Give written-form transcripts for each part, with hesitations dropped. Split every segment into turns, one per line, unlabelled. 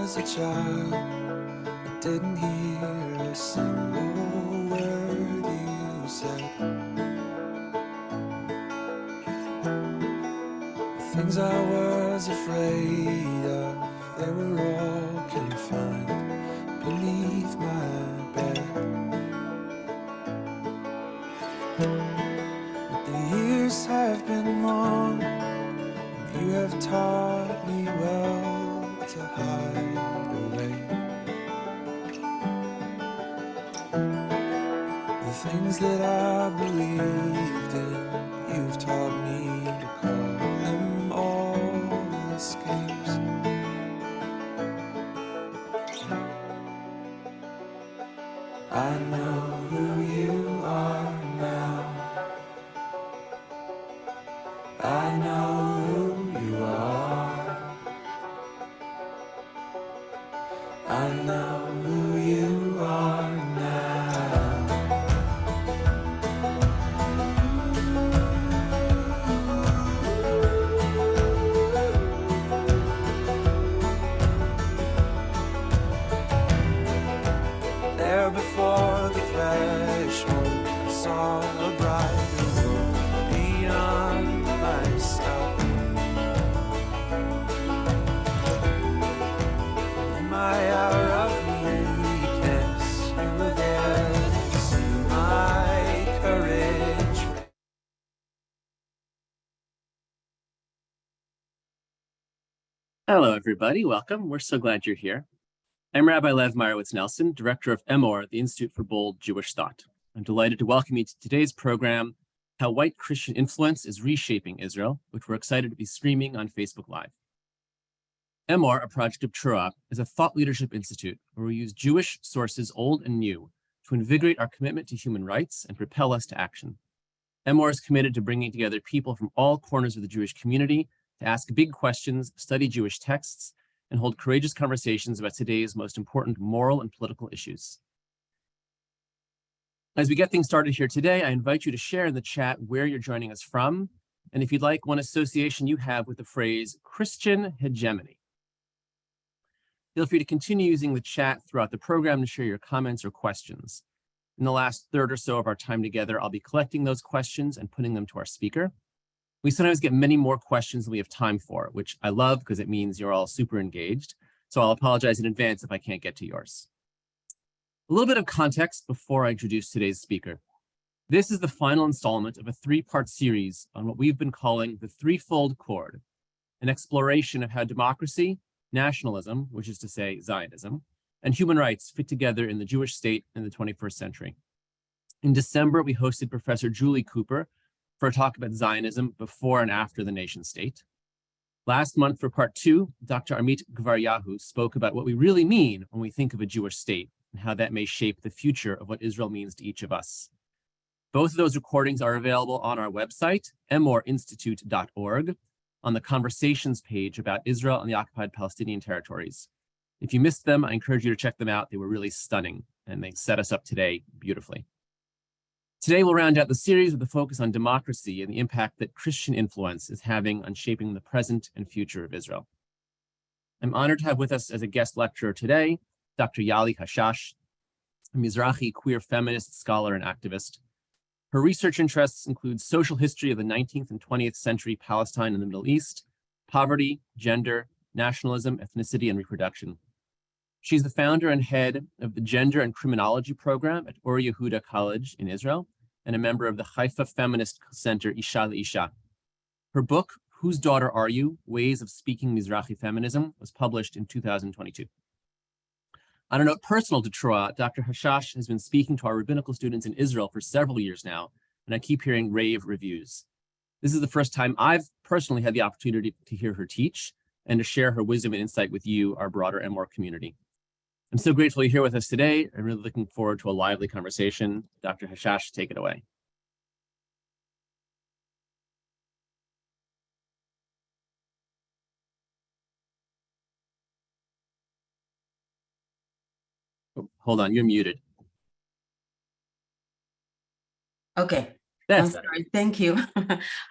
was a child, I didn't hear a single word you said. The things I was afraid of, they were all confined beneath my bed. But the years have been long, and you have taught me well to hide away the things that I believed in. You've taught me to call them all escapes. I know who you are now. I know who you are. I know who you are now. There before the threshold, I saw a brighter world beyond myself. In my hour of weakness, you were there to see my courage.
Hello, everybody. Welcome. We're so glad you're here. I'm Rabbi Lev Meyerowitz-Nelson, director of Emor, the Institute for Bold Jewish Thought. I'm delighted to welcome you to today's program, How White Christian Influence is Reshaping Israel, which we're excited to be streaming on Facebook Live. Emor, a project of Trua, is a thought leadership institute where we use Jewish sources, old and new, to invigorate our commitment to human rights and propel us to action. Emor is committed to bringing together people from all corners of the Jewish community to ask big questions, study Jewish texts, and hold courageous conversations about today's most important moral and political issues. As we get things started here today, I invite you to share in the chat where you're joining us from, and if you'd like, one association you have with the phrase Christian hegemony. Feel free to continue using the chat throughout the program to share your comments or questions. In the last third or so of our time together, I'll be collecting those questions and putting them to our speaker. We sometimes get many more questions than we have time for, which I love because it means you're all super engaged. So I'll apologize in advance if I can't get to yours. A little bit of context before I introduce today's speaker. This is the final installment of a three-part series on what we've been calling the threefold chord, an exploration of how democracy, nationalism, which is to say Zionism, and human rights fit together in the Jewish state in the 21st century. In December, we hosted Professor Julie Cooper for a talk about Zionism before and after the nation state. Last month, for part two, Dr. Amit Gvaryahu spoke about what we really mean when we think of a Jewish state and how that may shape the future of what Israel means to each of us. Both of those recordings are available on our website, emorinstitute.org, on the conversations page about Israel and the occupied Palestinian territories. If you missed them, I encourage you to check them out. They were really stunning, and they set us up today beautifully. Today, we'll round out the series with a focus on democracy and the impact that Christian influence is having on shaping the present and future of Israel. I'm honored to have with us as a guest lecturer today, Dr. Yali Hashash, a Mizrahi queer feminist, scholar, and activist. Her research interests include social history of the 19th and 20th century Palestine and the Middle East, poverty, gender, nationalism, ethnicity, and reproduction. She's the founder and head of the Gender and Criminology program at Or Yehuda College in Israel, and a member of the Haifa Feminist Center, Isha. Her book, Whose Daughter Are You? Ways of Speaking Mizrahi Feminism, was published in 2022. On a note personal to Trua, Dr. Hashash has been speaking to our rabbinical students in Israel for several years now, and I keep hearing rave reviews. This is the first time I've personally had the opportunity to hear her teach and to share her wisdom and insight with you, our broader Emor community. I'm so grateful you're here with us today. I'm really looking forward to a lively conversation. Dr. Hashash, take it away. Oh, hold on, you're muted.
Okay.
That's
sorry. Thank you.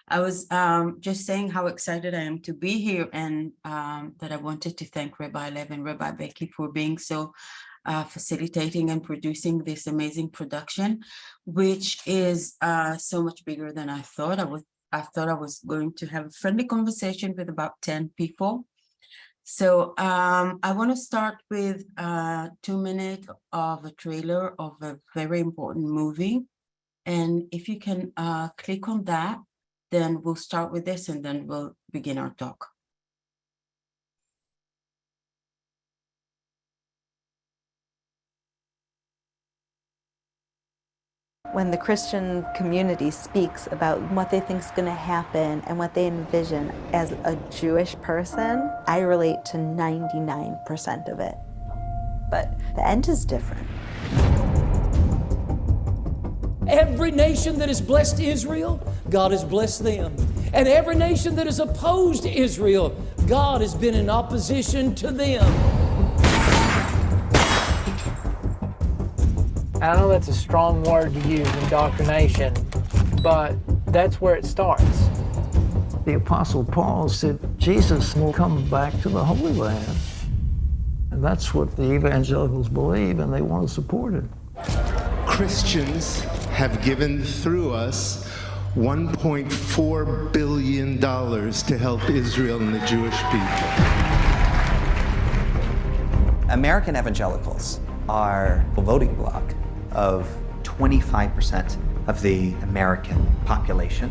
I was just saying how excited I am to be here, and that I wanted to thank Rabbi Lev and Rabbi Becky for being so facilitating and producing this amazing production, which is so much bigger than I thought. I thought I was going to have a friendly conversation with about 10 people. So I want to start with 2 minutes of a trailer of a very important movie. And if you can click on that, then we'll start with this and then we'll begin our talk.
When the Christian community speaks about what they think is going to happen and what they envision as a Jewish person, I relate to 99% of it. But the end is different.
Every nation that has blessed Israel, God has blessed them. And every nation that has opposed Israel, God has been in opposition to them.
I know that's a strong word to use, indoctrination, but that's where it starts.
The Apostle Paul said Jesus will come back to the Holy Land. And that's what the evangelicals believe, and they want to support it.
Christians have given through us $1.4 billion to help Israel and the Jewish people.
American evangelicals are a voting bloc of 25% of the American population.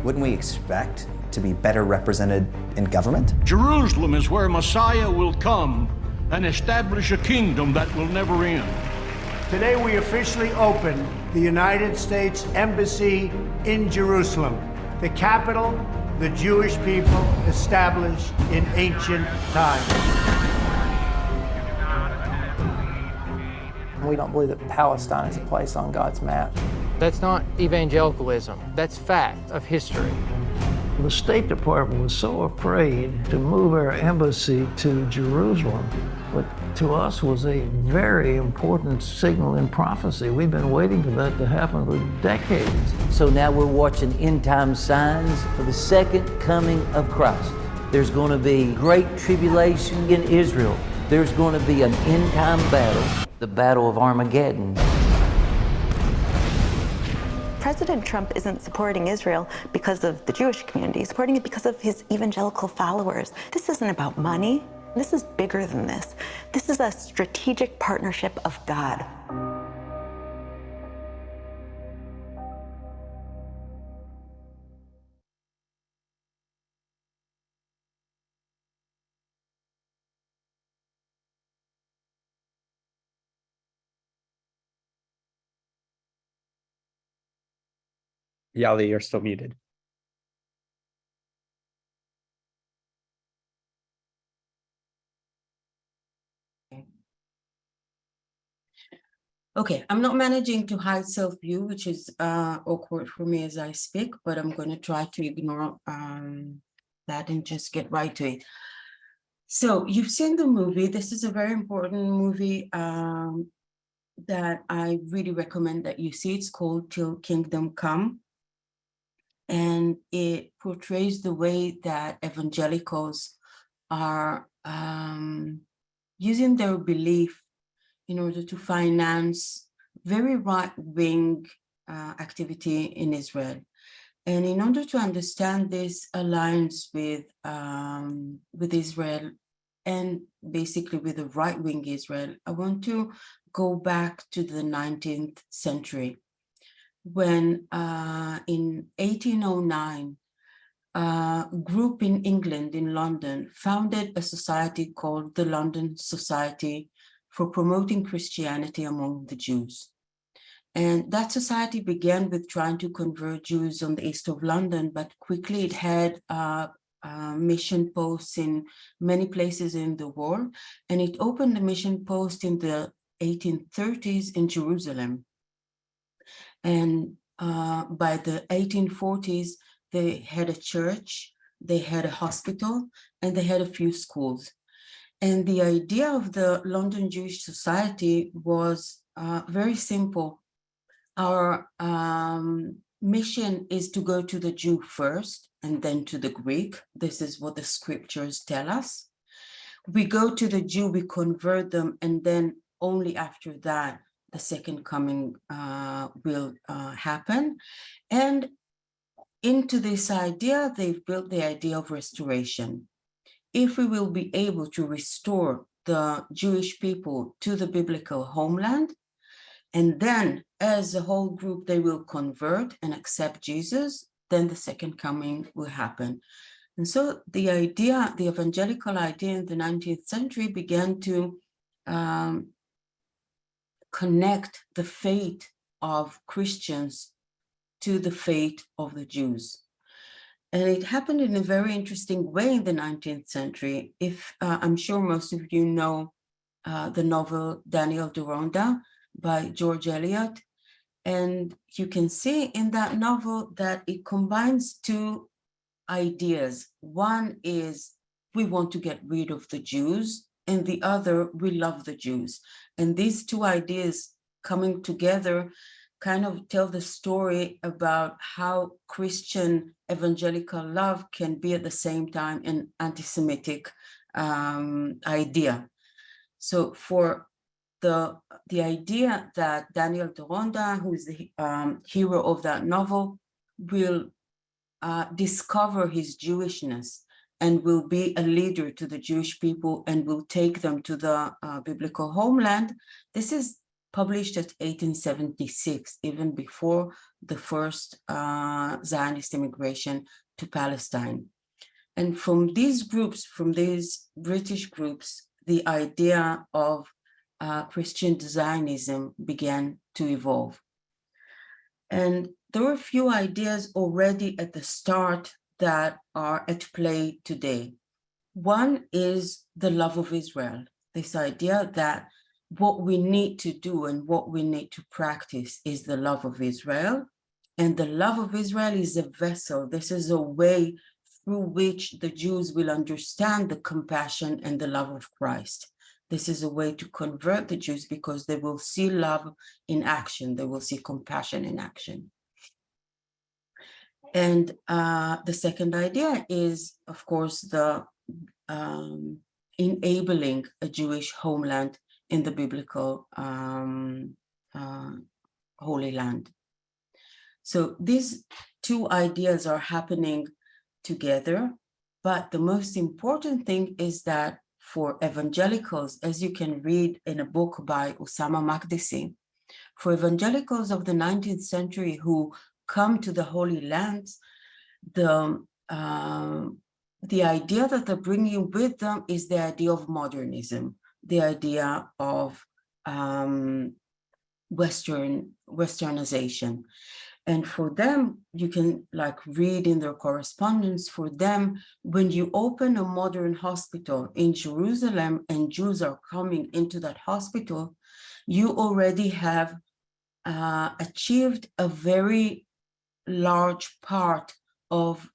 Wouldn't we expect to be better represented in government?
Jerusalem is where Messiah will come and establish a kingdom that will never end.
Today we officially open the United States Embassy in Jerusalem, the capital the Jewish people established in ancient times.
We don't believe that Palestine is a place on God's map. That's not evangelicalism. That's fact of history.
The State Department was so afraid to move our embassy to Jerusalem, but to us was a very important signal in prophecy. We've been waiting for that to happen for decades.
So now we're watching end time signs for the second coming of Christ. There's going to be great tribulation in Israel. There's going to be an end time battle, the Battle of Armageddon.
President Trump isn't supporting Israel because of the Jewish community. He's supporting it because of his evangelical followers. This isn't about money. This is bigger than this. This is a strategic partnership of God.
Yali, you're still muted.
Okay, I'm not managing to hide self-view, which is awkward for me as I speak, but I'm going to try to ignore that and just get right to it. So you've seen the movie. This is a very important movie that I really recommend that you see. It's called Till Kingdom Come. And it portrays the way that evangelicals are using their belief in order to finance very right-wing activity in Israel. And in order to understand this alliance with Israel and basically with the right-wing Israel, I want to go back to the 19th century when in 1809, a group in England, in London, founded a society called the London Society for Promoting Christianity Among the Jews. And that society began with trying to convert Jews on the east of London, but quickly it had mission posts in many places in the world. And it opened a mission post in the 1830s in Jerusalem. And by the 1840s, they had a church, they had a hospital, and they had a few schools. And the idea of the London Jewish Society was very simple. Our mission is to go to the Jew first and then to the Greek. This is what the scriptures tell us. We go to the Jew, we convert them, and then only after that, the second coming will happen. And into this idea, they've built the idea of restoration. If we will be able to restore the Jewish people to the biblical homeland, and then as a whole group, they will convert and accept Jesus, then the second coming will happen. And so the idea, the evangelical idea in the 19th century began to connect the fate of Christians to the fate of the Jews. And it happened in a very interesting way in the 19th century. If I'm sure most of you know the novel Daniel Deronda by George Eliot. And you can see in that novel that it combines two ideas. One is we want to get rid of the Jews, and the other, we love the Jews. And these two ideas coming together kind of tell the story about how Christian evangelical love can be at the same time an anti-Semitic idea. So for the idea that Daniel Deronda, who is the hero of that novel, will discover his Jewishness and will be a leader to the Jewish people and will take them to the biblical homeland. This is published at 1876, even before the first Zionist immigration to Palestine. And from these groups, from these British groups, the idea of Christian Zionism began to evolve. And there were a few ideas already at the start that are at play today. One is the love of Israel, this idea that what we need to do and what we need to practice is the love of Israel. And the love of Israel is a vessel. This is a way through which the Jews will understand the compassion and the love of Christ. This is a way to convert the Jews because they will see love in action. They will see compassion in action. And the second idea is, of course, the enabling a Jewish homeland in the biblical Holy Land. So these two ideas are happening together, but the most important thing is that for evangelicals, as you can read in a book by Osama Makdisi, for evangelicals of the 19th century who come to the Holy Lands, the idea that they're bringing with them is the idea of modernism, the idea of Westernization. And for them, you can read in their correspondence, for them, when you open a modern hospital in Jerusalem and Jews are coming into that hospital, you already have achieved a very large part of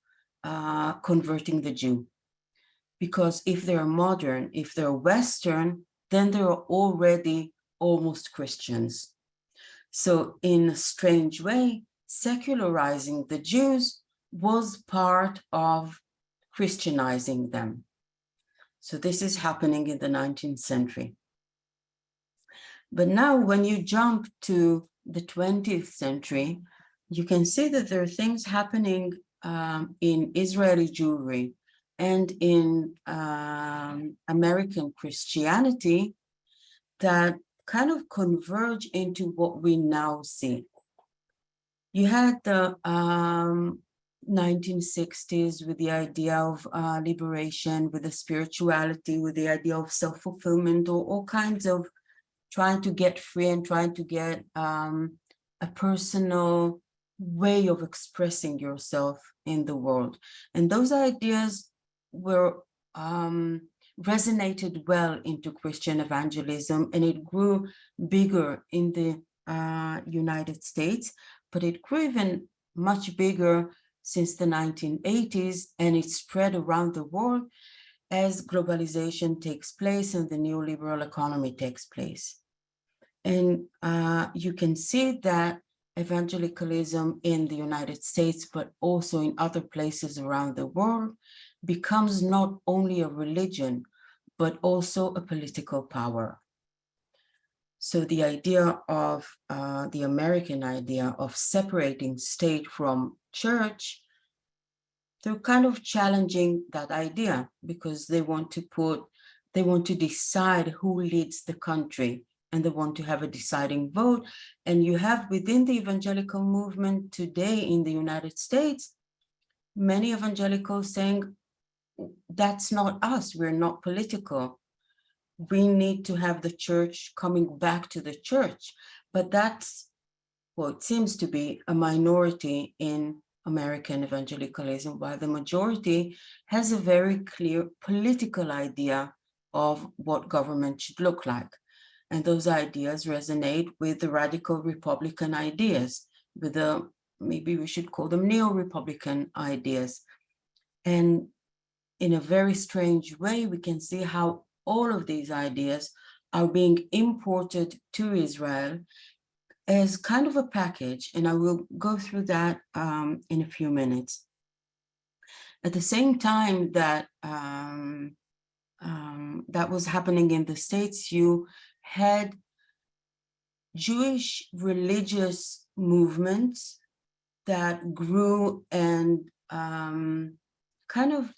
converting the Jew. Because if they're modern, if they're Western, then they're already almost Christians. So in a strange way, secularizing the Jews was part of Christianizing them. So this is happening in the 19th century. But now when you jump to the 20th century, you can see that there are things happening in Israeli Jewry and in American Christianity that kind of converge into what we now see. You had the 1960s with the idea of liberation, with the spirituality, with the idea of self-fulfillment, or all kinds of trying to get free and trying to get a personal way of expressing yourself in the world. And those ideas were resonated well into Christian evangelism, and it grew bigger in the United States, but it grew even much bigger since the 1980s, and it spread around the world as globalization takes place and the neoliberal economy takes place. And you can see that evangelicalism in the United States, but also in other places around the world, becomes not only a religion, but also a political power. So the idea of the American idea of separating state from church, they're kind of challenging that idea because they want to decide who leads the country, and they want to have a deciding vote. And you have within the evangelical movement today in the United States, many evangelicals saying, that's not us, we're not political. We need to have the church coming back to the church. But that's, well, it seems to be a minority in American evangelicalism, while the majority has a very clear political idea of what government should look like. And those ideas resonate with the radical Republican ideas, with the, maybe we should call them neo-Republican ideas. And in a very strange way, we can see how all of these ideas are being imported to Israel as kind of a package, and I will go through that in a few minutes. At the same time that that was happening in the States, you had Jewish religious movements that grew, and kind of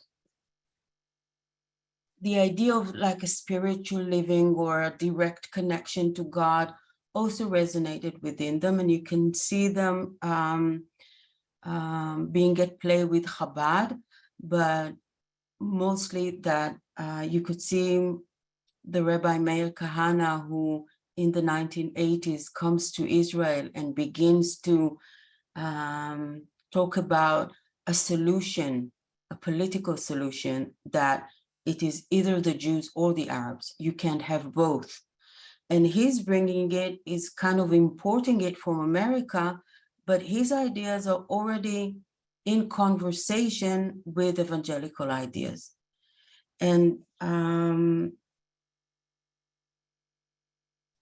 the idea of like a spiritual living or a direct connection to God also resonated within them, and you can see them being at play with Chabad, but mostly that you could see the Rabbi Meir Kahana, who in the 1980s comes to Israel and begins to talk about a solution, a political solution, that it is either the Jews or the Arabs. You can't have both. And he's bringing it, is kind of importing it from America, but his ideas are already in conversation with evangelical ideas. And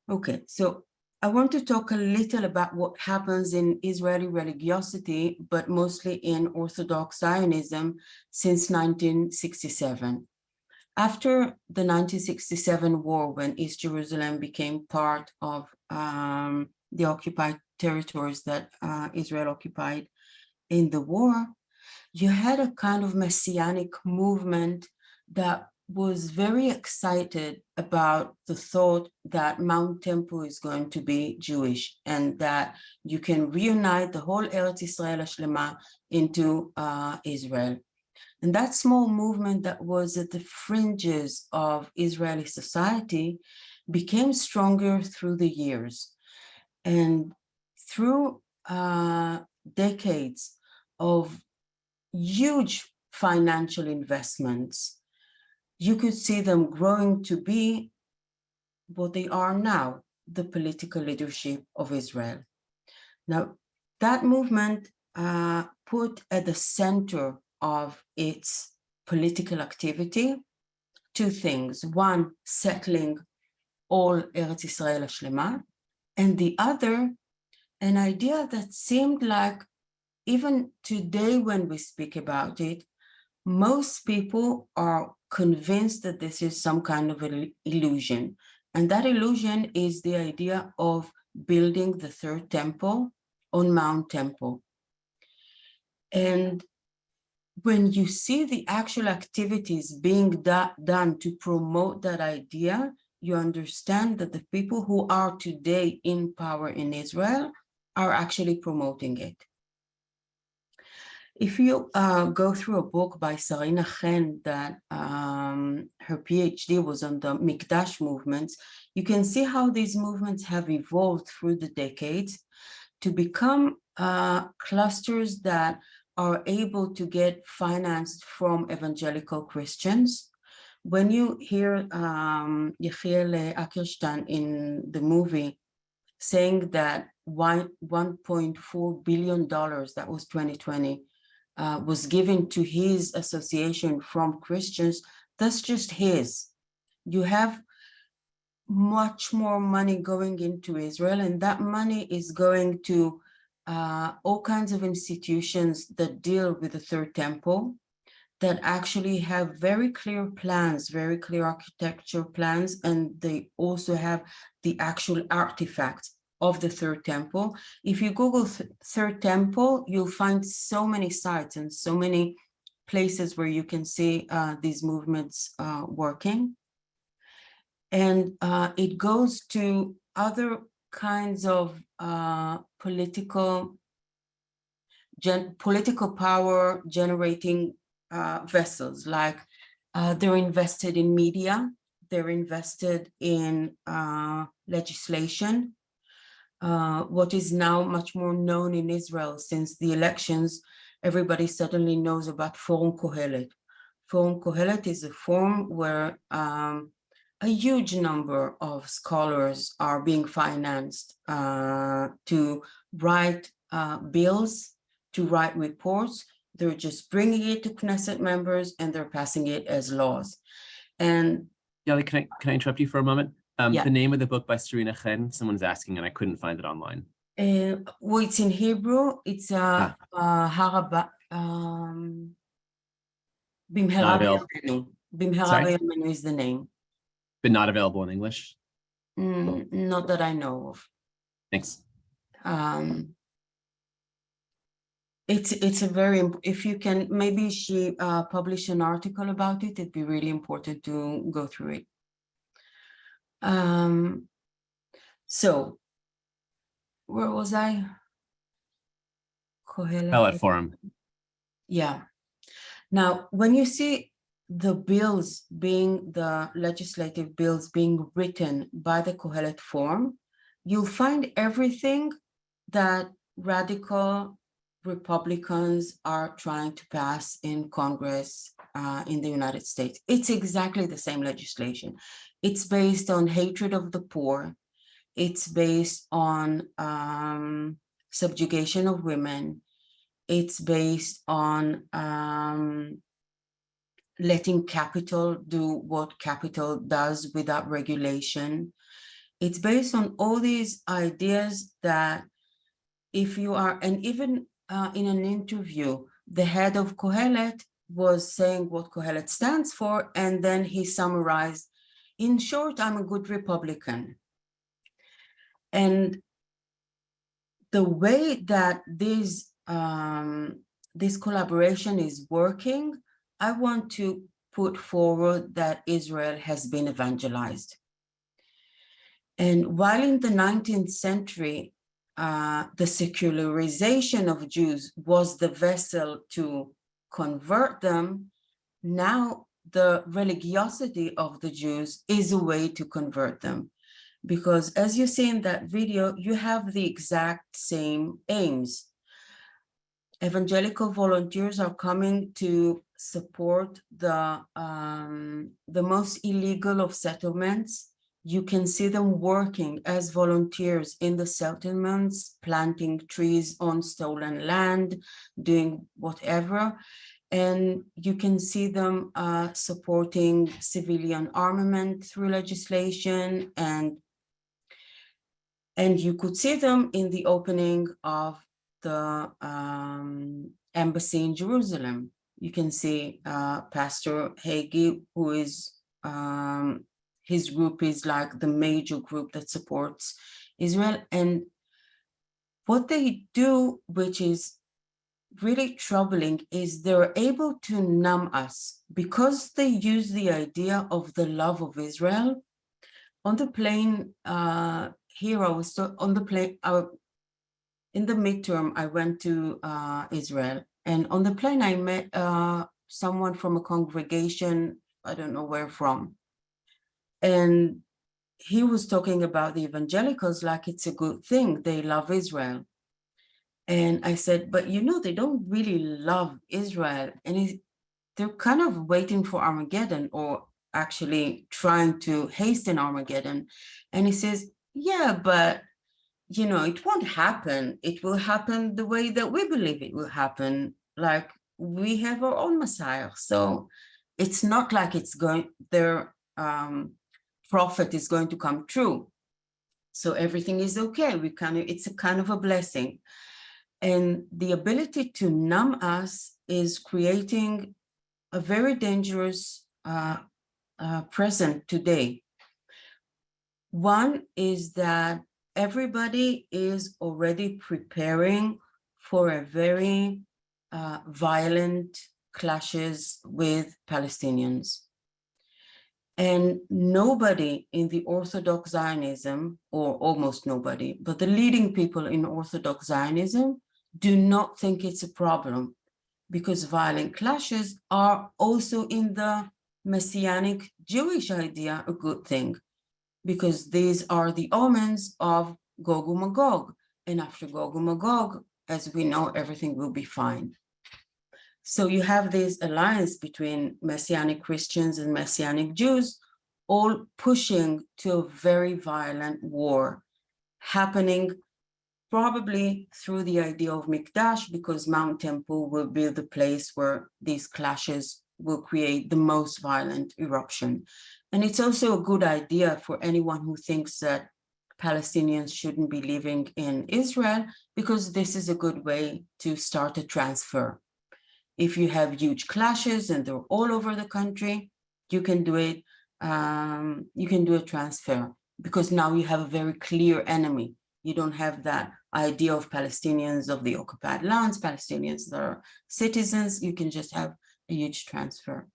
okay, so I want to talk a little about what happens in Israeli religiosity, but mostly in Orthodox Zionism since 1967. After the 1967 war, when East Jerusalem became part of the occupied territories that Israel occupied in the war, you had a kind of messianic movement that was very excited about the thought that Mount Temple is going to be Jewish, and that you can reunite the whole Eretz Israel Hashlema into Israel. And that small movement that was at the fringes of Israeli society became stronger through the years. And through decades of huge financial investments, you could see them growing to be what they are now, the political leadership of Israel. Now, that movement put at the center of its political activity two things. One, settling all Eretz Israel Hashlema, and the other, an idea that seemed like, even today when we speak about it, most people are convinced that this is some kind of an illusion. And that illusion is the idea of building the third temple on Mount Temple. And when you see the actual activities being done to promote that idea, you understand that the people who are today in power in Israel are actually promoting it. If you go through a book by Sarina Chen that her PhD was on the Mikdash movements, you can see how these movements have evolved through the decades to become clusters that are able to get financed from evangelical Christians. When you hear Yechiel Ackerstein in the movie saying that $1.4 billion, that was 2020, was given to his association from Christians, that's just his. You have much more money going into Israel, and that money is going to all kinds of institutions that deal with the Third Temple, that actually have very clear plans, very clear architecture plans, and they also have the actual artifacts of the Third Temple. If you Google Third Temple, you'll find so many sites and so many places where you can see these movements working. And it goes to other kinds of political power generating vessels, like they're invested in media, they're invested in legislation. What is now much more known in Israel since the elections, everybody suddenly knows about Forum Kohelet. Forum Kohelet is a forum where a huge number of scholars are being financed to write bills, to write reports. They're just bringing it to Knesset members and they're passing it as laws. And
Yali, can I interrupt you for a moment?
Yeah.
The name of the book by Serena Chen, someone's asking and I couldn't find it online.
Well, it's in Hebrew. It's Haraba. Bimhera B'Yamenu. Bimhera B'Yamenu is the name.
But not available in English?
Not that I know of.
Thanks.
It's a very, if you can, maybe she publish an article about it, it'd be really important to go through it. So, where was I?
Kohelet Forum.
Yeah. Now, when you see the bills being, the legislative bills being written by the Kohelet Forum, you'll find everything that radical Republicans are trying to pass in Congress in the United States. It's exactly the same legislation. It's based on hatred of the poor. It's based on subjugation of women. It's based on letting capital do what capital does without regulation. It's based on all these ideas that if you are, and even in an interview, the head of Kohelet was saying what Kohelet stands for, and then he summarized, in short, I'm a good Republican. And the way that this collaboration is working, I want to put forward that Israel has been evangelized. And while in the 19th century, the secularization of Jews was the vessel to convert them, now the religiosity of the Jews is a way to convert them. Because as you see in that video, you have the exact same aims. Evangelical volunteers are coming to support the most illegal of settlements. You can see them working as volunteers in the settlements, planting trees on stolen land, doing whatever. And you can see them supporting civilian armament through legislation. And you could see them in the opening of the embassy in Jerusalem. You can see Pastor Hagi, who is, his group is like the major group that supports Israel. And what they do, which is really troubling, is they're able to numb us because they use the idea of the love of Israel. On the plane here, I was on the plane, in the midterm, I went to Israel, and on the plane, I met someone from a congregation, I don't know where from. And he was talking about the evangelicals like it's a good thing. They love Israel. And I said, but you know, they don't really love Israel. And they're kind of waiting for Armageddon, or actually trying to hasten Armageddon. And he says, yeah, but you know, it won't happen. It will happen the way that we believe it will happen. Like we have our own Messiah. So it's not like it's going, their prophet is going to come true. So everything is okay. It's a kind of a blessing. And the ability to numb us is creating a very dangerous present today. One is that everybody is already preparing for a very violent clashes with Palestinians. And nobody in the Orthodox Zionism, or almost nobody, but the leading people in Orthodox Zionism do not think it's a problem, because violent clashes are also in the Messianic Jewish idea a good thing, because these are the omens of Gog and Magog. And after Gog and Magog, as we know, everything will be fine. So you have this alliance between Messianic Christians and Messianic Jews, all pushing to a very violent war, happening probably through the idea of Mikdash, because Mount Temple will be the place where these clashes will create the most violent eruption. And it's also a good idea for anyone who thinks that Palestinians shouldn't be living in Israel, because this is a good way to start a transfer. If you have huge clashes and they're all over the country, you can do it. You can do a transfer, because now you have a very clear enemy. You don't have that idea of Palestinians of the occupied lands, Palestinians that are citizens. You can just have a huge transfer.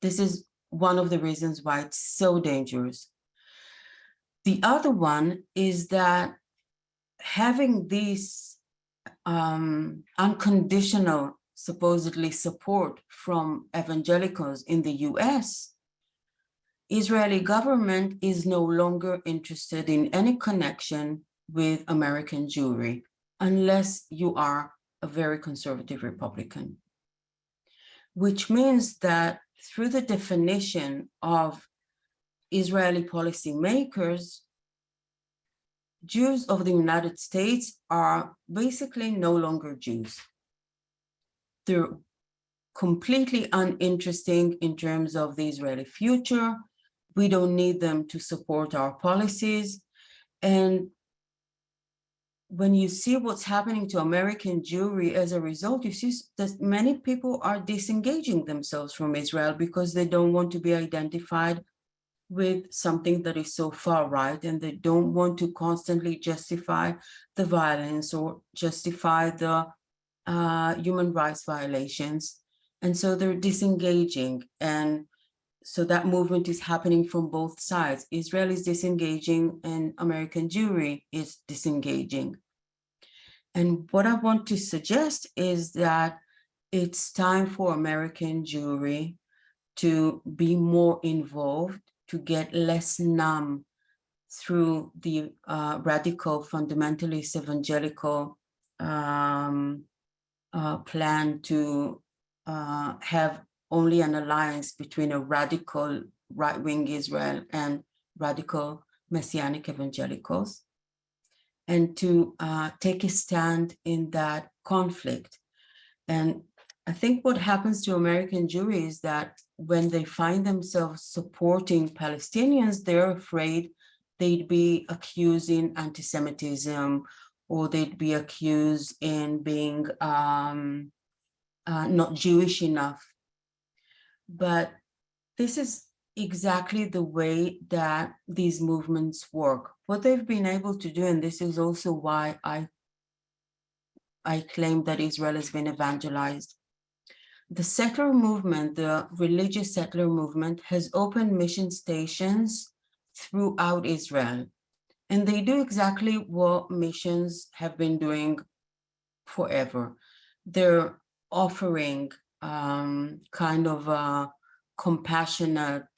This is one of the reasons why it's so dangerous. The other one is that having this unconditional, supposedly, support from evangelicals in the US, Israeli government is no longer interested in any connection with American Jewry, unless you are a very conservative Republican. Which means that through the definition of Israeli policymakers, Jews of the United States are basically no longer Jews. They're completely uninteresting in terms of the Israeli future. We don't need them to support our policies. And when you see what's happening to American Jewry as a result, you see that many people are disengaging themselves from Israel because they don't want to be identified with something that is so far right, and they don't want to constantly justify the violence or justify the human rights violations. And so they're disengaging. And so that movement is happening from both sides. Israel is disengaging and American Jewry is disengaging. And what I want to suggest is that it's time for American Jewry to be more involved, to get less numb through the radical fundamentalist evangelical plan to have only an alliance between a radical right-wing Israel and radical Messianic evangelicals, and to take a stand in that conflict. And I think what happens to American Jewry is that when they find themselves supporting Palestinians, they're afraid they'd be accused in anti-Semitism, or they'd be accused in being not Jewish enough. But this is exactly the way that these movements work. What they've been able to do, and this is also why I claim that Israel has been evangelized. The settler movement, the religious settler movement, has opened mission stations throughout Israel. And they do exactly what missions have been doing forever. They're offering kind of a compassionate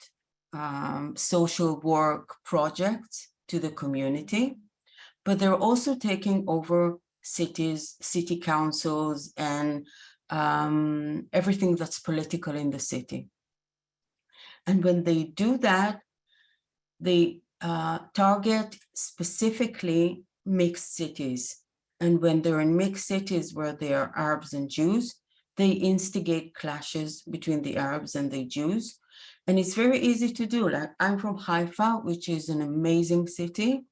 social work projects to the community, but they're also taking over cities, city councils, and everything that's political in the city. And when they do that, they target specifically mixed cities. And when they're in mixed cities where there are Arabs and Jews, they instigate clashes between the Arabs and the Jews. And it's very easy to do. Like, I'm from Haifa, which is an amazing city.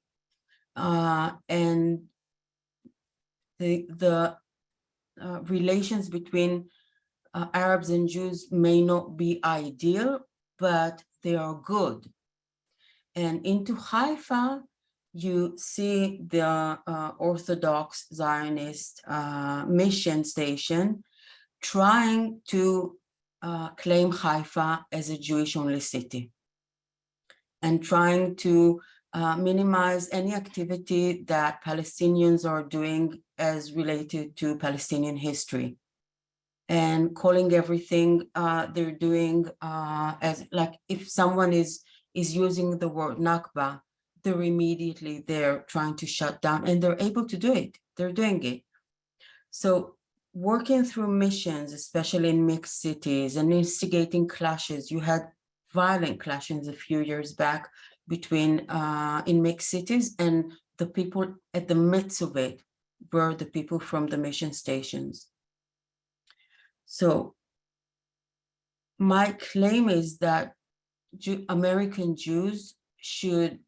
And the relations between Arabs and Jews may not be ideal, but they are good. And into Haifa, you see the Orthodox Zionist mission station trying to claim Haifa as a Jewish-only city and trying to minimize any activity that Palestinians are doing as related to Palestinian history, and calling everything they're doing as, like, if someone is using the word Nakba, they're immediately there trying to shut down, and they're able to do it. They're doing it. So working through missions, especially in mixed cities, and instigating clashes. You had violent clashes a few years back between in mixed cities, and the people at the midst of it were the people from the mission stations. So my claim is that American Jews should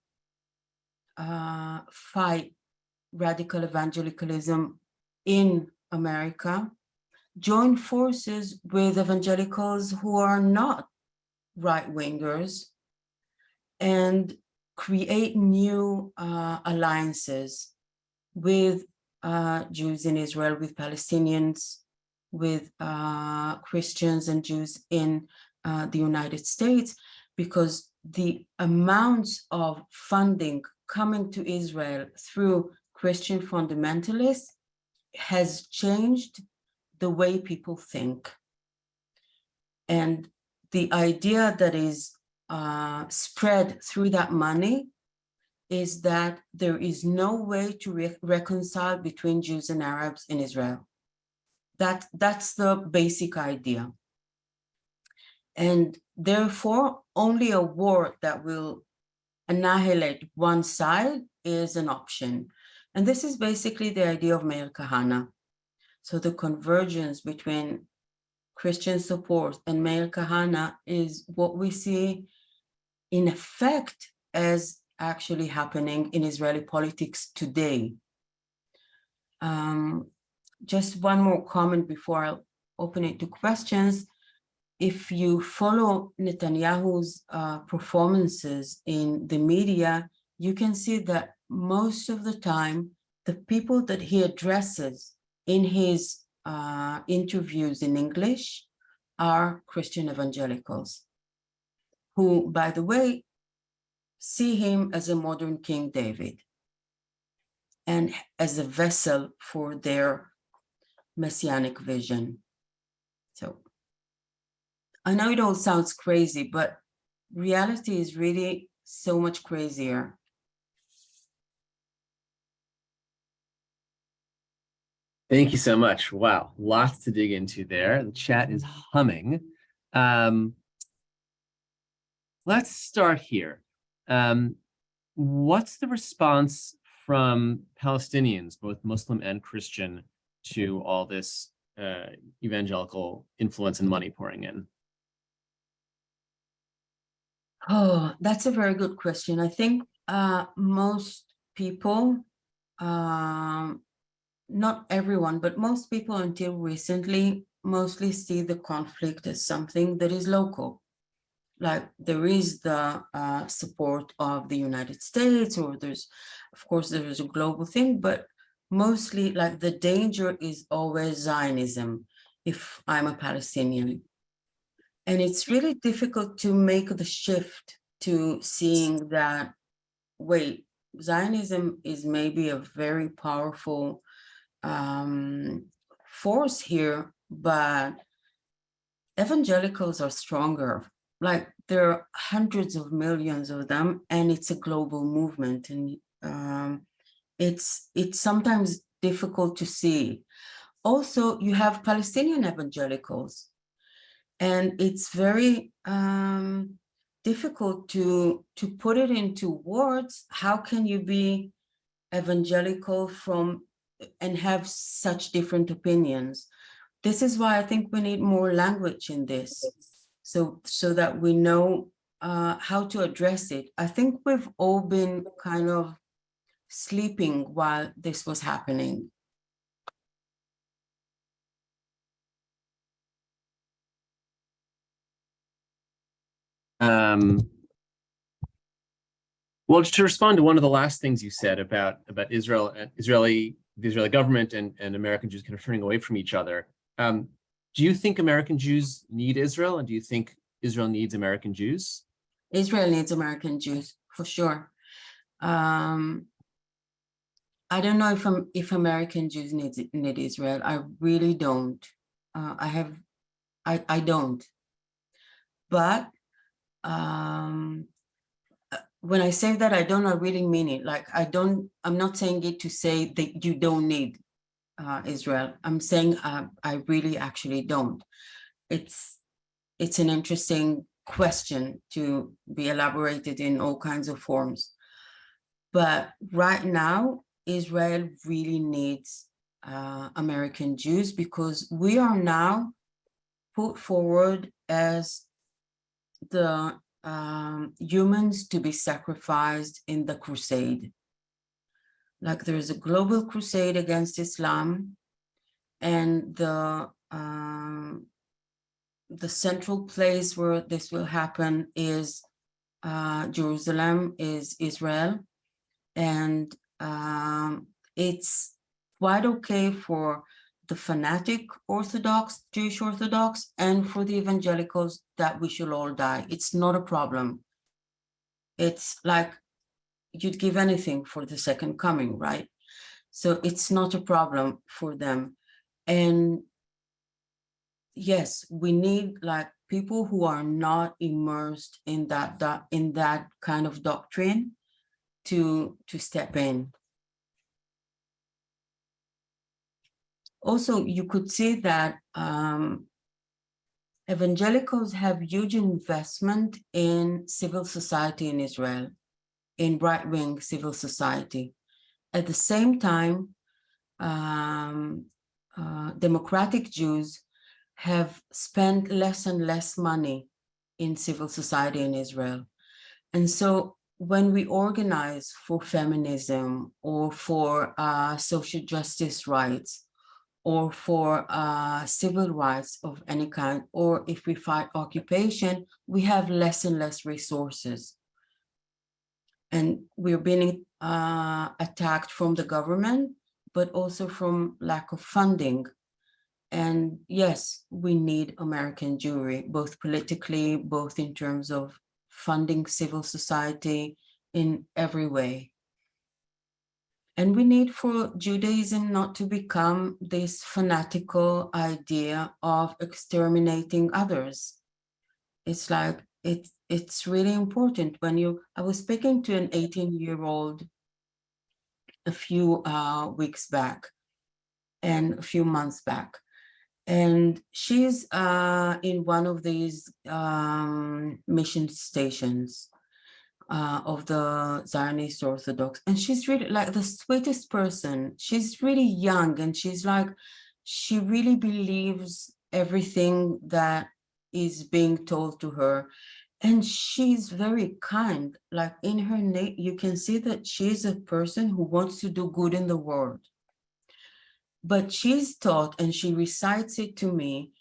fight radical evangelicalism in America, join forces with evangelicals who are not right-wingers, and create new alliances with Jews in Israel, with Palestinians, with Christians and Jews in the United States, because the amounts of funding coming to Israel through Christian fundamentalists has changed the way people think. And the idea that is spread through that money is that there is no way to reconcile between Jews and Arabs in Israel. That's the basic idea. And therefore, only a war that will annihilate one side is an option. And this is basically the idea of Meir Kahane. So the convergence between Christian support and Meir Kahane is what we see in effect as actually happening in Israeli politics today. Just one more comment before I'll open it to questions. If you follow Netanyahu's performances in the media, you can see that most of the time, the people that he addresses in his interviews in English are Christian evangelicals, who, by the way, see him as a modern King David and as a vessel for their messianic vision. So I know it all sounds crazy, but reality is really so much crazier.
Thank you so much. Wow, lots to dig into there. The chat is humming. Let's start here. What's the response from Palestinians, both Muslim and Christian, to all this evangelical influence and money pouring in?
Oh, that's a very good question. I think most people, not everyone, but most people until recently mostly see the conflict as something that is local. Like there is the support of the United States, or there's, of course, there is a global thing, but mostly like the danger is always Zionism if I'm a Palestinian. And it's really difficult to make the shift to seeing that, wait, Zionism is maybe a very powerful force here, but evangelicals are stronger. Like there are hundreds of millions of them, and it's a global movement, and it's sometimes difficult to see. Also, you have Palestinian evangelicals, and it's very difficult to put it into words. How can you be evangelical and have such different opinions? This is why I think we need more language in this, so that we know how to address it. I think we've all been kind of sleeping while this was happening.
Well, just to respond to one of the last things you said about Israel and the Israeli government and American Jews kind of turning away from each other, do you think American Jews need Israel, and do you think Israel needs American Jews?
Israel needs American Jews, for sure. I don't know if American Jews need Israel. I really don't. I don't. But when I say that I don't, I really mean it. Like I'm not saying it to say that you don't need Israel. I'm saying I really actually don't. It's an interesting question to be elaborated in all kinds of forms. But right now, Israel really needs American Jews, because we are now put forward as the humans to be sacrificed in the crusade. Like there is a global crusade against Islam, and the central place where this will happen is Jerusalem, is Israel. And it's quite okay for the fanatic Orthodox, Jewish Orthodox, and for the evangelicals that we should all die. It's not a problem. It's like you'd give anything for the second coming, right? So it's not a problem for them. And yes, we need like people who are not immersed in that kind of doctrine to step in. Also, you could see that evangelicals have huge investment in civil society in Israel, in right-wing civil society. At the same time, democratic Jews have spent less and less money in civil society in Israel. And so when we organize for feminism or for social justice rights, or for civil rights of any kind, or if we fight occupation, we have less and less resources. And we're being attacked from the government, but also from lack of funding. And yes, we need American Jewry, both politically, both in terms of funding civil society in every way. And we need for Judaism not to become this fanatical idea of exterminating others. It's like, it's really important when I was speaking to an 18-year-old a few weeks back and a few months back. And she's in one of these mission stations of the Zionist Orthodox. And she's really like the sweetest person. She's really young, and she's like, she really believes everything that is being told to her. And she's very kind. Like in her name, you can see that she's a person who wants to do good in the world. But she's taught, and she recites it to me,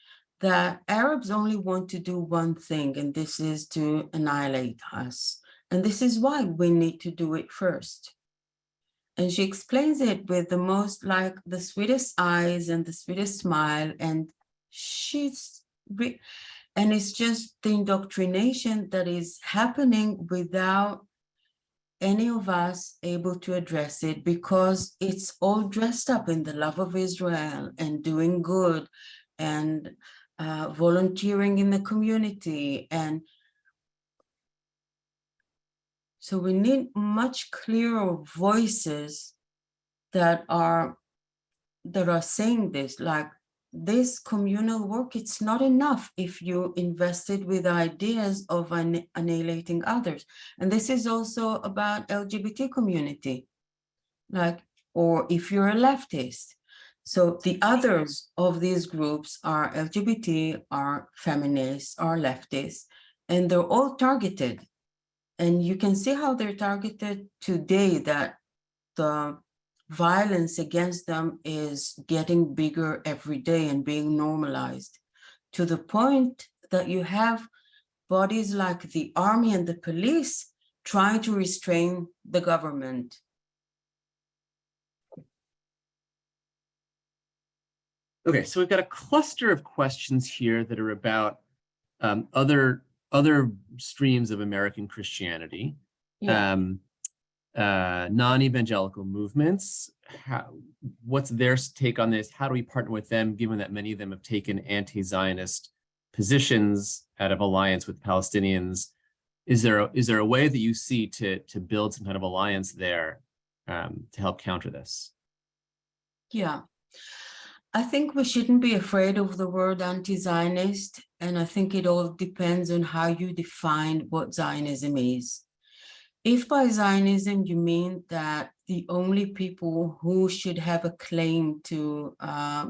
that Arabs only want to do one thing, and this is to annihilate us. And this is why we need to do it first. And she explains it with the most, like the sweetest eyes and the sweetest smile. And and it's just the indoctrination that is happening without any of us able to address it, because it's all dressed up in the love of Israel and doing good and volunteering in the community. And so we need much clearer voices that are saying this, like this communal work, it's not enough if you invested with ideas of annihilating others. And this is also about LGBT community, like, or if you're a leftist. So the others of these groups are LGBT, are feminists, are leftists, and they're all targeted. And you can see how they're targeted today, that the violence against them is getting bigger every day and being normalized, to the point that you have bodies like the army and the police trying to restrain the government.
Okay, so we've got a cluster of questions here that are about other streams of American Christianity, non-evangelical movements. What's their take on this? How do we partner with them, given that many of them have taken anti-Zionist positions out of alliance with Palestinians? Is there a way that you see to build some kind of alliance there to help counter this?
Yeah. I think we shouldn't be afraid of the word anti-Zionist, and I think it all depends on how you define what Zionism is. If by Zionism you mean that the only people who should have a claim to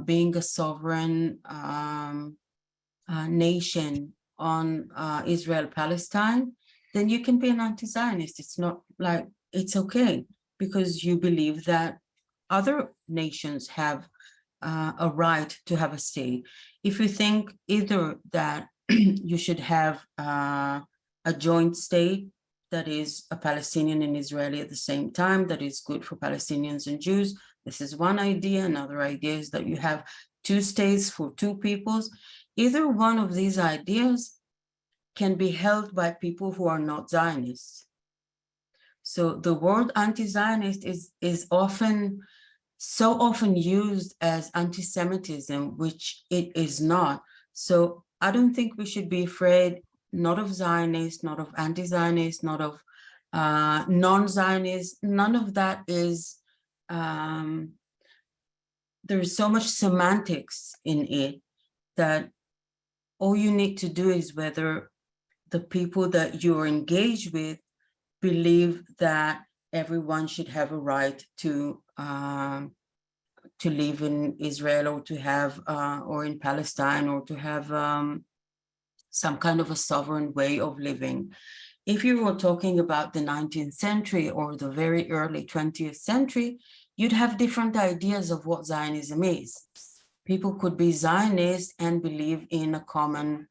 being a sovereign nation on Israel-Palestine, then you can be an anti-Zionist. It's not like, it's okay, because you believe that other nations have a right to have a state. If you think either that you should have a joint state that is a Palestinian and Israeli at the same time, that is good for Palestinians and Jews, this is one idea. Another idea is that you have two states for two peoples. Either one of these ideas can be held by people who are not Zionists. So the word anti-Zionist is so often used as anti-Semitism, which it is not. So I don't think we should be afraid, not of Zionists, not of anti-Zionists, not of non-Zionists. None of that is, there's so much semantics in it that all you need to do is whether the people that you're engaged with believe that everyone should have a right to live in Israel, or to have, or in Palestine, or to have some kind of a sovereign way of living. If you were talking about the 19th century or the very early 20th century, you'd have different ideas of what Zionism is. People could be Zionist and believe in a common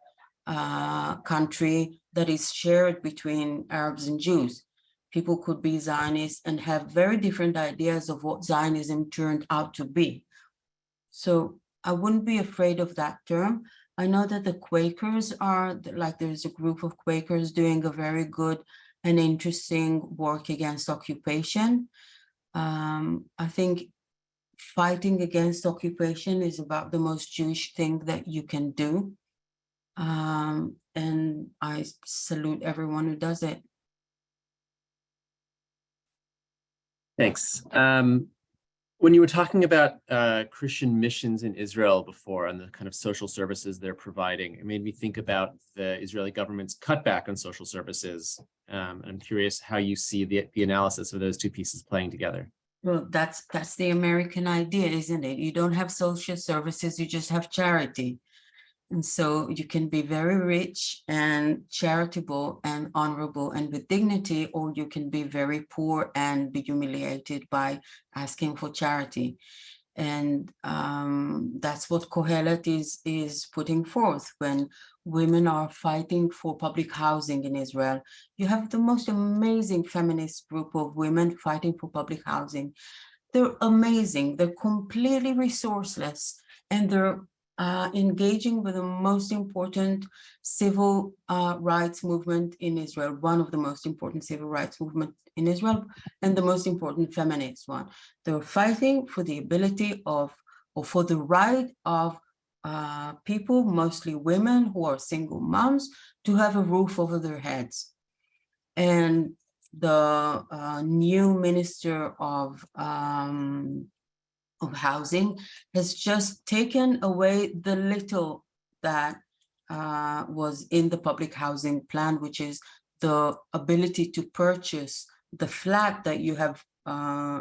country that is shared between Arabs and Jews. People could be Zionists and have very different ideas of what Zionism turned out to be. So I wouldn't be afraid of that term. I know that the Quakers are, like, there's a group of Quakers doing a very good and interesting work against occupation. I think fighting against occupation is about the most Jewish thing that you can do. And I salute everyone who does it.
Thanks. When you were talking about Christian missions in Israel before and the kind of social services they're providing, it made me think about the Israeli government's cutback on social services. I'm curious how you see the analysis of those two pieces playing together.
Well, that's the American idea, isn't it? You don't have social services, you just have charity. And so you can be very rich and charitable and honorable and with dignity, or you can be very poor and be humiliated by asking for charity. And that's what Kohelet is putting forth when women are fighting for public housing in Israel. You have the most amazing feminist group of women fighting for public housing. They're amazing. They're completely resourceless, and they're engaging with the most important civil rights movement in Israel, one of the most important civil rights movement in Israel, and the most important feminist one. They're fighting for the ability of, or for the right of people, mostly women who are single moms, to have a roof over their heads. And the new minister of housing has just taken away the little that was in the public housing plan, which is the ability to purchase the flat that you have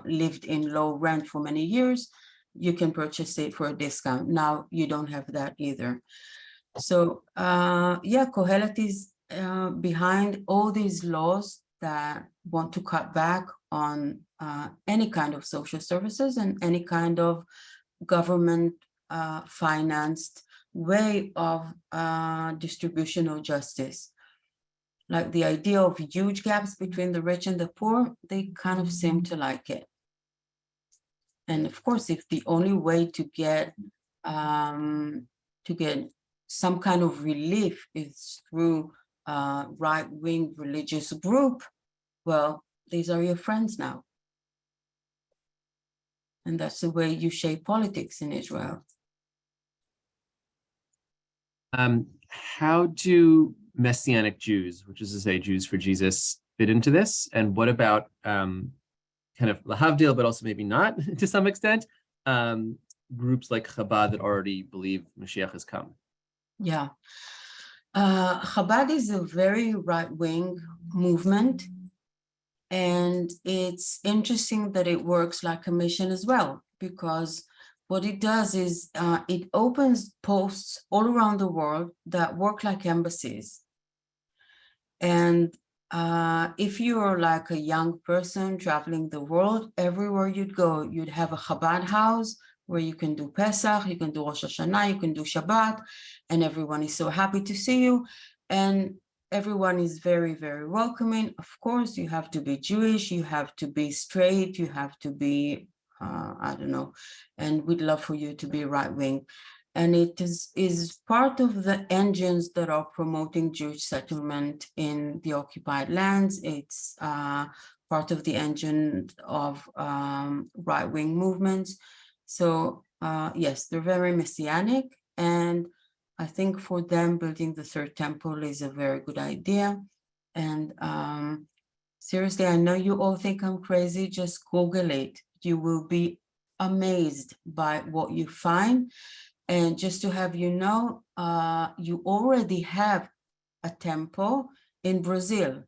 lived in low rent for many years. You can purchase it for a discount. Now you don't have that either. So yeah, Kohelet is behind all these laws that want to cut back on any kind of social services and any kind of government financed way of distribution of justice. like the idea of huge gaps between the rich and the poor, they kind of seem to like it. And of course, if the only way to get some kind of relief is through a right-wing religious group, well, these are your friends now. And that's the way you shape politics in Israel.
How do Messianic Jews, which is to say Jews for Jesus, fit into this? And what about kind of lahavdil, but also maybe not to some extent, groups like Chabad that already believe Mashiach has come?
Yeah. Chabad is a very right-wing movement. And it's interesting that it works like a mission as well, because what it does is it opens posts all around the world that work like embassies. And if you're like a young person traveling the world, everywhere you'd go, you'd have a Chabad house where you can do Pesach, you can do Rosh Hashanah, you can do Shabbat, and everyone is so happy to see you. And everyone is very, very welcoming. Of course, you have to be Jewish, you have to be straight, you have to be, I don't know, and we'd love for you to be right-wing. And it is part of the engines that are promoting Jewish settlement in the occupied lands. It's part of the engine of right-wing movements. So yes, they're very messianic, and I think for them, building the third temple is a very good idea. And seriously, I know you all think I'm crazy, just Google it. You will be amazed by what you find. And just to have you know, you already have a temple in Brazil,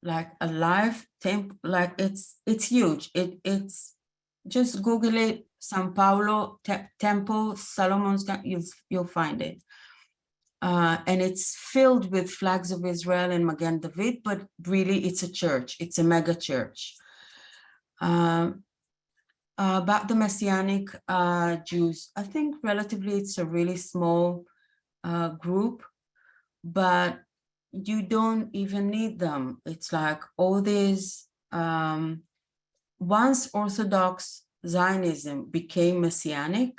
like a live temple, like it's huge. It's just Google it, São Paulo temple, Solomon's, you'll find it. And it's filled with flags of Israel and Magen David, but really it's a church, it's a mega church. About the Messianic Jews, I think relatively it's a really small group, but you don't even need them. It's like all these, once Orthodox Zionism became Messianic,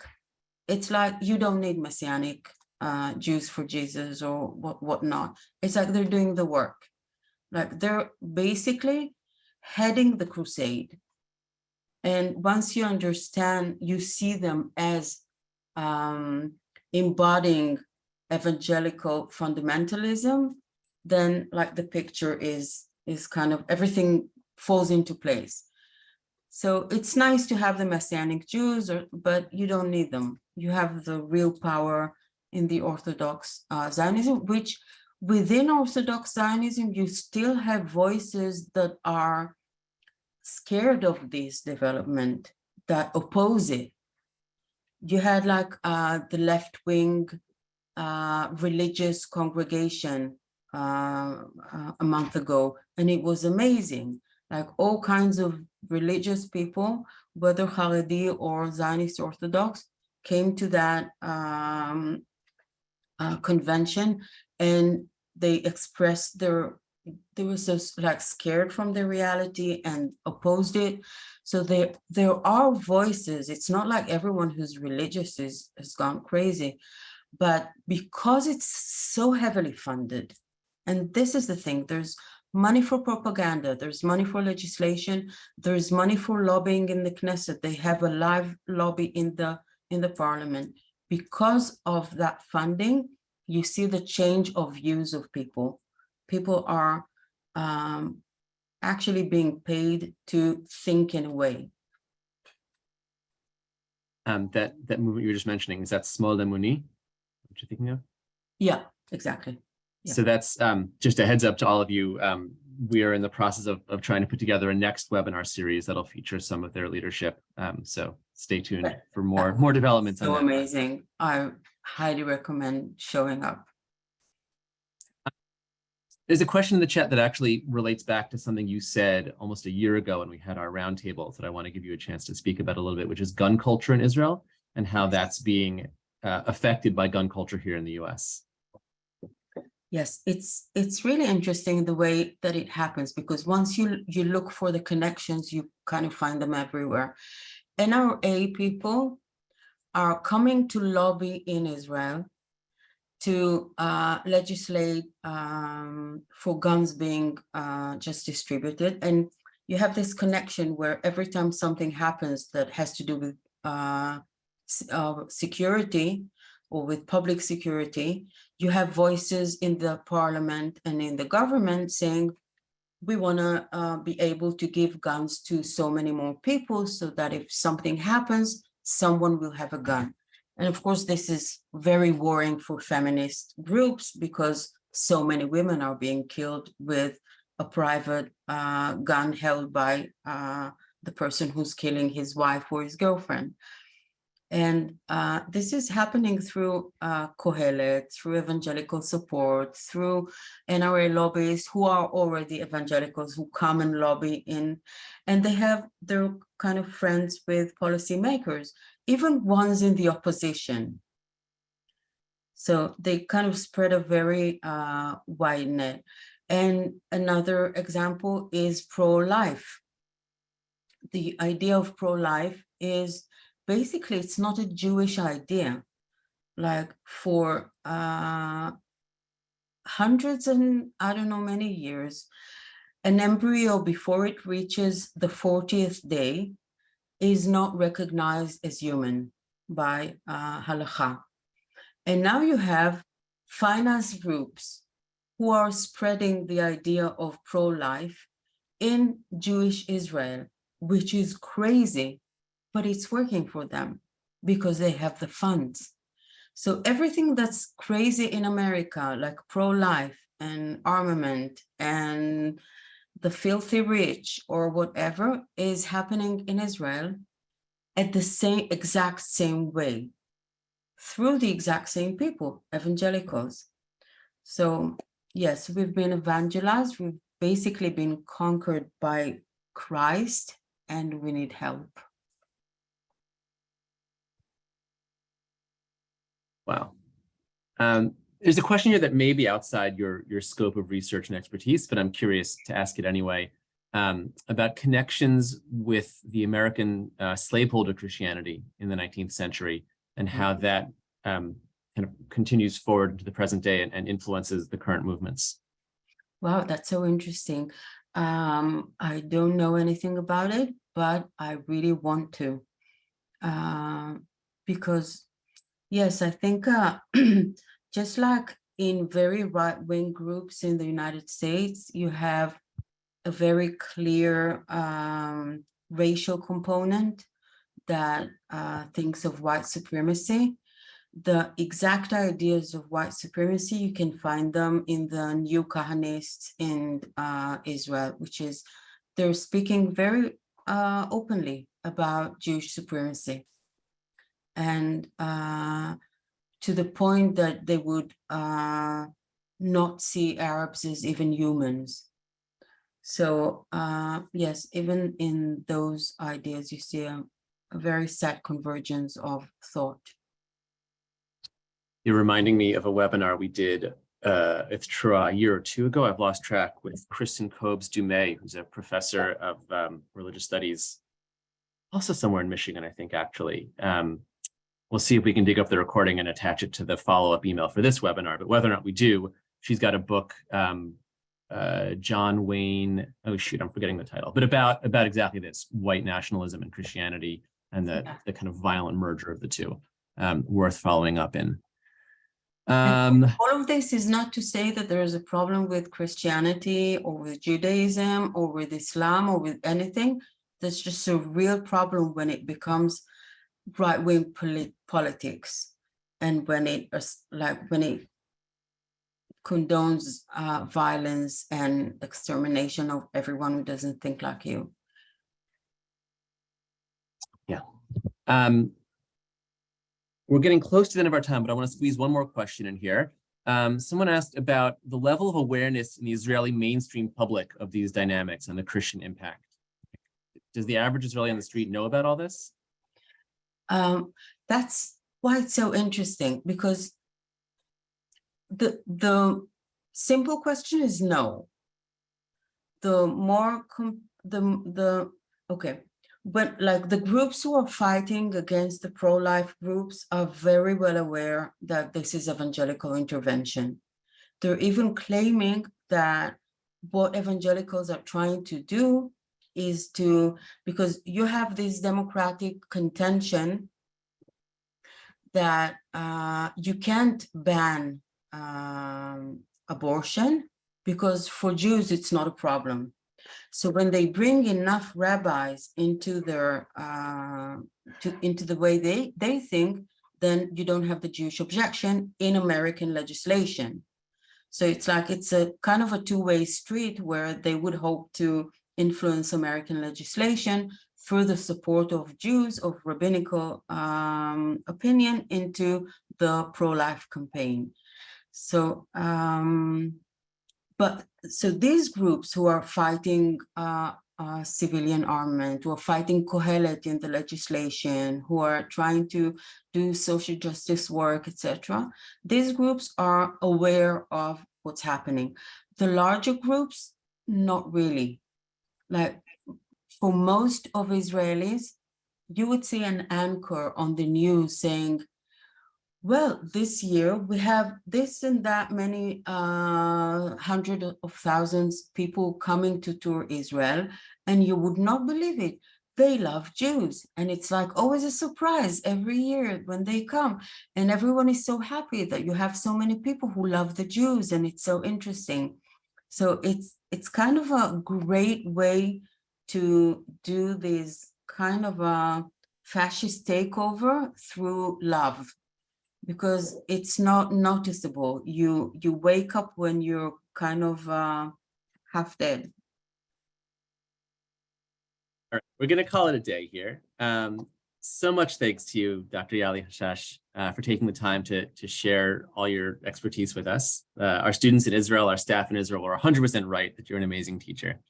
it's like you don't need Messianic Jews for Jesus or whatnot. It's like they're doing the work. Like they're basically heading the crusade. And once you understand, you see them as embodying evangelical fundamentalism, then like the picture is kind of everything falls into place. So it's nice to have the Messianic Jews, but you don't need them. You have the real power in the Orthodox Zionism, which within Orthodox Zionism, you still have voices that are scared of this development, that oppose it. You had like the left-wing religious congregation a month ago, and it was amazing. Like all kinds of religious people, whether Haredi or Zionist Orthodox, came to that convention, and they expressed they were so like scared from the reality and opposed it. So there are voices. It's not like everyone who's religious has gone crazy, but because it's so heavily funded, and this is the thing, there's money for propaganda, there's money for legislation, there's money for lobbying in the Knesset. They have a live lobby in the parliament. Because of that funding, you see the change of views of people. People are actually being paid to think in a way.
That movement you were just mentioning, is that Smol Emuni, what you're thinking of?
Yeah, exactly. Yeah.
So that's just a heads up to all of you. We are in the process of trying to put together a next webinar series that'll feature some of their leadership. So stay tuned for more developments.
So amazing. I highly recommend showing up.
There's a question in the chat that actually relates back to something you said almost a year ago when we had our roundtables that I want to give you a chance to speak about a little bit, which is gun culture in Israel and how that's being affected by gun culture here in the US.
Yes, it's really interesting the way that it happens, because once you look for the connections, you kind of find them everywhere. NRA people are coming to lobby in Israel to legislate for guns being just distributed. And you have this connection where every time something happens that has to do with security or with public security, you have voices in the parliament and in the government saying, we want to be able to give guns to so many more people so that if something happens, someone will have a gun. And of course, this is very worrying for feminist groups because so many women are being killed with a private gun held by the person who's killing his wife or his girlfriend. And this is happening through Kohelet, through evangelical support, through NRA lobbyists who are already evangelicals who come and lobby in, and they're kind of friends with policymakers, even ones in the opposition. So they kind of spread a very wide net. And another example is pro-life. The idea of pro-life is basically, it's not a Jewish idea. Like for hundreds and I don't know many years, an embryo before it reaches the 40th day is not recognized as human by halakha. And now you have finance groups who are spreading the idea of pro-life in Jewish Israel, which is crazy, but it's working for them because they have the funds. So everything that's crazy in America, like pro-life and armament and the filthy rich or whatever, is happening in Israel at the exact same way, through the exact same people, evangelicals. So yes, we've been evangelized, we've basically been conquered by Christ, and we need help.
Wow. There's a question here that may be outside your scope of research and expertise, but I'm curious to ask it anyway, about connections with the American slaveholder Christianity in the 19th century and how that kind of continues forward to the present day and influences the current movements.
Wow, that's so interesting. I don't know anything about it, but I really want to, because yes, I think just like in very right-wing groups in the United States, you have a very clear racial component that thinks of white supremacy. The exact ideas of white supremacy, you can find them in the new Kahanists in Israel, which is they're speaking very openly about Jewish supremacy. And to the point that they would not see Arabs as even humans. So yes, even in those ideas, you see a very sad convergence of thought.
You're reminding me of a webinar we did, it's true, a year or two ago. I've lost track, with Kristen Kobes-Dumay, who's a professor of religious studies, also somewhere in Michigan, I think, actually. We'll see if we can dig up the recording and attach it to the follow-up email for this webinar. But whether or not we do, she's got a book, John Wayne, oh shoot, I'm forgetting the title, but about exactly this, white nationalism and Christianity, and the kind of violent merger of the two, worth following up in.
All of this is not to say that there is a problem with Christianity or with Judaism or with Islam or with anything. There's just a real problem when it becomes right-wing politics, and when it condones violence and extermination of everyone who doesn't think like you.
Yeah. We're getting close to the end of our time, but I want to squeeze one more question in here. Someone asked about the level of awareness in the Israeli mainstream public of these dynamics and the Christian impact. Does the average Israeli on the street know about all this?
That's why it's so interesting, because the simple question is no. The more, okay. But like the groups who are fighting against the pro-life groups are very well aware that this is evangelical intervention. They're even claiming that what evangelicals are trying to do is to, because you have this democratic contention that you can't ban abortion because for Jews it's not a problem. So when they bring enough rabbis into their into the way they think, then you don't have the Jewish objection in American legislation. So it's like it's a kind of a two-way street where they would hope to influence American legislation through the support of Jews of rabbinical opinion into the pro-life campaign. So so these groups who are fighting civilian armament, who are fighting Kohelet in the legislation, who are trying to do social justice work, etc., these groups are aware of what's happening. The larger groups, not really. Like for most of Israelis, you would see an anchor on the news saying, well, this year we have this and that many hundreds of thousands people coming to tour Israel, and you would not believe it. They love Jews, and it's like always a surprise every year when they come, and everyone is so happy that you have so many people who love the Jews, and it's so interesting. So it's kind of a great way to do this kind of a fascist takeover through love, because it's not noticeable. You wake up when you're kind of half dead.
All right, we're going to call it a day here. So much thanks to you, Dr. Yali Hashash, for taking the time to share all your expertise with us. Our students in Israel, our staff in Israel are 100% right that you're an amazing teacher.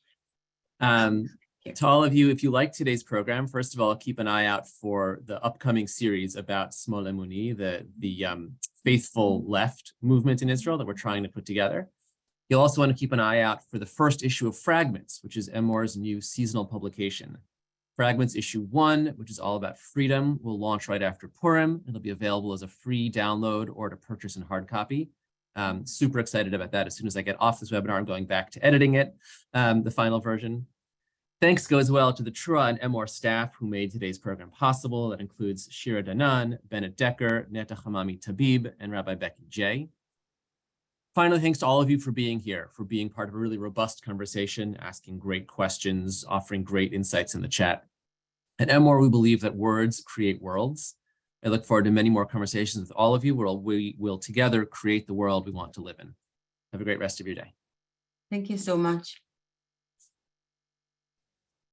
To all of you, if you like today's program, first of all, keep an eye out for the upcoming series about Smol Emuni, the faithful left movement in Israel that we're trying to put together. You'll also want to keep an eye out for the first issue of Fragments, which is Emor's new seasonal publication. Fragments issue 1, which is all about freedom, will launch right after Purim. It'll be available as a free download or to purchase in hard copy. Super excited about that. As soon as I get off this webinar, I'm going back to editing it, the final version. Thanks go as well to the Trua and Emor staff who made today's program possible. That includes Shira Danan, Bennett Decker, Neta Hamami Tabib, and Rabbi Becky J. Finally, thanks to all of you for being here, for being part of a really robust conversation, asking great questions, offering great insights in the chat. At Emor, we believe that words create worlds. I look forward to many more conversations with all of you where we will together create the world we want to live in. Have a great rest of your day.
Thank you so much.